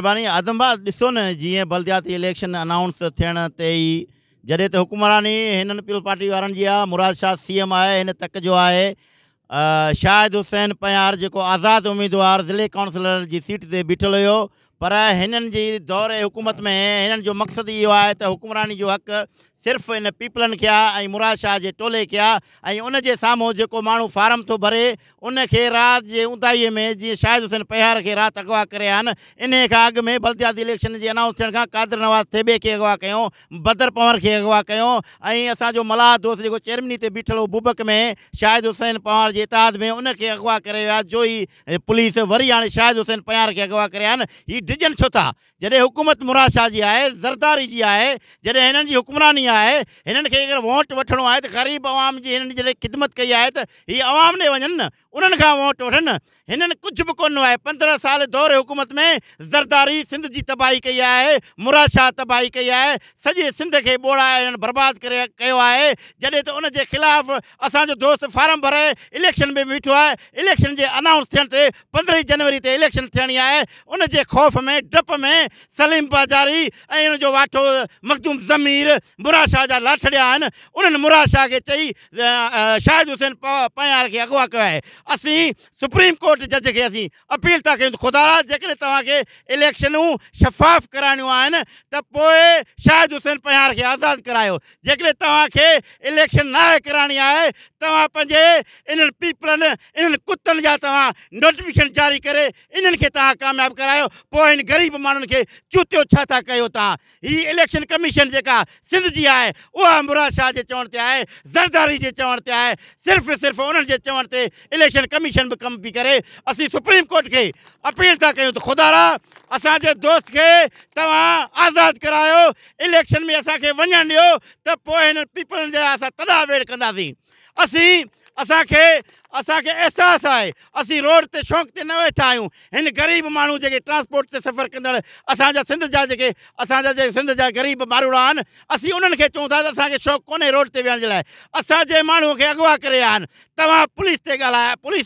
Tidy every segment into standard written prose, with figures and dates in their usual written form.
महिरबानी आदमबाद ॾिसो न जीअं बल्दियाती इलेक्शन अनाउंस थियण ते ई जॾहिं त हुकुमरानी हिननि पीपल पार्टी वारनि जी आहे, मुराद शाह सीएम आहे, हिन तक जो आहे शाहिद हुसैन पयार जेको आज़ादु उम्मीदवार ज़िले काउंसिलर जी सीट ते बीठल हुयो, पर हिननि जी दौरे हुकूमत में हिननि जो मक़सदु इहो आहे त हुकुमरानी जो हक़ सिर्फ़ु इन पीपलनि खे आहे ऐं मुराद शाह जे टोले खे आहे। ऐं उनजे साम्हूं जेको माण्हू फार्म थो भरे उनखे राति जे ऊंदाहीअ में जीअं शाहिद हुसैन पयार खे राति अगवा करे आहिनि, इन खां अॻु में बल्दियाती इलेक्शन जे अनाउंस थियण खां कादिर नवाज़ थेबे खे अगवा कयूं, बदर पवर खे अगवा कयूं, ऐं असांजो मलाह दोस्त जेको चेरमनी ते बीठल हो बुबक में शाहिद हुसैन पवार जे इताद में उनखे अगवा करे विया। जो ई पुलिस वरी हाणे शाहिद हुसैन पयार खे अगवा करे आहिनि। हीअ डिॼनि छो था जॾहिं हुकूमत मुराद शाह जी आहे, ज़रदारी जी आहे, जॾहिं हिननि जी हुकुमरानी आहे, हिननि खे अगरि वोट वठिणो आहे त ग़रीब अवाम जी हिननि जॾहिं ख़िदमत कई आहे त हीअ अवाम ॾे वञनि न, उन्हनि खां वोट वठनि। हिननि कुझु बि कोन आहे। 15 साल दौरे हुकूमत में ज़रदारी सिंध जी तबाही कई आहे, मुराद शाह तबाही कई आहे, सॼे सिंध खे ॿोड़ाए हिननि बर्बादु करे कयो आहे। जॾहिं त उनजे ख़िलाफ़ असांजो दोस्त फार्म भरे इलेक्शन में बीठो आहे। इलेक्शन जे अनाउंस थियण ते 15 जनवरी ते इलेक्शन थियणी आहे। उनजे ख़ौफ़ में डप में सलीम बाज़ारी ऐं उनजो वाठो मखदूम ज़मीर मुराद शाह जा लाठड़िया आहिनि। उन्हनि मुराद शाह खे चई शाहिद हुसैन पयार खे अगवा कयो आहे। असीं सुप्रीम कोर्ट जज खे असीं अपील था कयूं त ख़ुदा जेकॾहिं तव्हांखे इलेक्शनूं शफ़ाफ़ कराइणियूं आहिनि त पोइ शाहिद हुसैन पयार खे आज़ादु करायो। जेकॾहिं तव्हांखे इलेक्शन न कराइणी आहे, तव्हां पंहिंजे इन्हनि पीपलनि इन्हनि कुतनि जा तव्हां नोटिफिकेशन जारी करे इन्हनि खे तव्हां कामयाबु करायो। पोइ हिन ग़रीब माण्हुनि खे चूतियो छा था कयो तव्हां? हीअ इलेक्शन कमीशन जेका सिंध जी आहे उहा मुराद शाह जे चवण ते आहे, ज़रदारी जे चवण ते आहे। सिर्फ़ु उन्हनि जे चवण ते इलेक्शन कमीशन बि कमु पई करे। असीं सुप्रीम कोर्ट खे अपील था कयूं त ख़ुदा असांजे दोस्त खे तव्हां आज़ादु करायो, इलेक्शन में असांखे वञणु ॾियो, त पोइ हिन पीपलनि जा असां तॾा वेड़ कंदासीं। असांखे अहसासु आहे असीं रोड ते शौक़ ते न वेठा आहियूं। हिन ग़रीब माण्हू जेके ट्रांसपोर्ट ते सफ़र कंदड़ असांजा सिंध जा ग़रीब माण्हू आहिनि, असीं उन्हनि खे चऊं था त असांखे शौक़ु कोन्हे रोड ते वेहण जे लाइ। असांजे माण्हूअ खे अगवा करे विया आहिनि। तव्हां पुलिस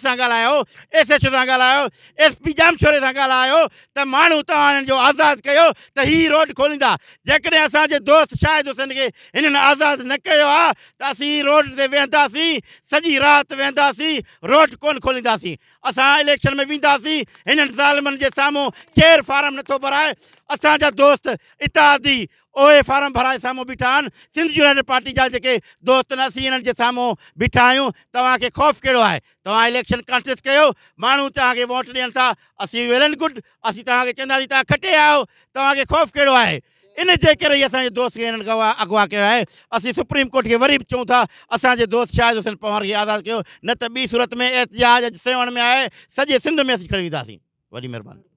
सां ॻाल्हायो, SHO सां ॻाल्हायो, SP जामशोरे सां ॻाल्हायो त माण्हू तव्हां हिननि जो आज़ादु कयो त हीअ रोड खोलींदा। जेकॾहिं असांजे दोस्त शाहिद हुसैन खे हिननि आज़ादु न कयो आहे त असीं रोड ते वेहंदासीं, सॼी राति वेहंदासीं, रोड कोन खोलींदासीं। असां इलेक्शन में वेंदासीं, हिननि ज़ालिमनि जे साम्हूं केरु फार्म नथो भराए। असांजा दोस्त इत्तेहादी उहे फार्म भराए साम्हूं बीठा आहिनि। सिंध यूनाइटेड पार्टी जा जेके दोस्त आहिनि, असीं हिननि जे साम्हूं बीठा आहियूं। तव्हांखे ख़ौफ़ कहिड़ो आहे? तव्हां इलेक्शन कॉन्टेस्ट कयो, माण्हू तव्हांखे वोट ॾियनि था, असीं वेल एंड गुड, असीं तव्हांखे चवंदासीं तव्हां खटे आयो। तव्हांखे ख़ौफ़ कहिड़ो आहे? इन जे करे ई असांजे दोस्त खे हिननि अगवा कयो आहे। असीं सुप्रीम कोर्ट खे वरी बि चऊं था असांजे दोस्त शाहिद हुसैन पवार खे आज़ादु कयो, न त ॿी सूरत में एहतिजाज सेवण में आहे, सॼे सिंध में असीं खणी वेंदासीं। वॾी महिरबानी।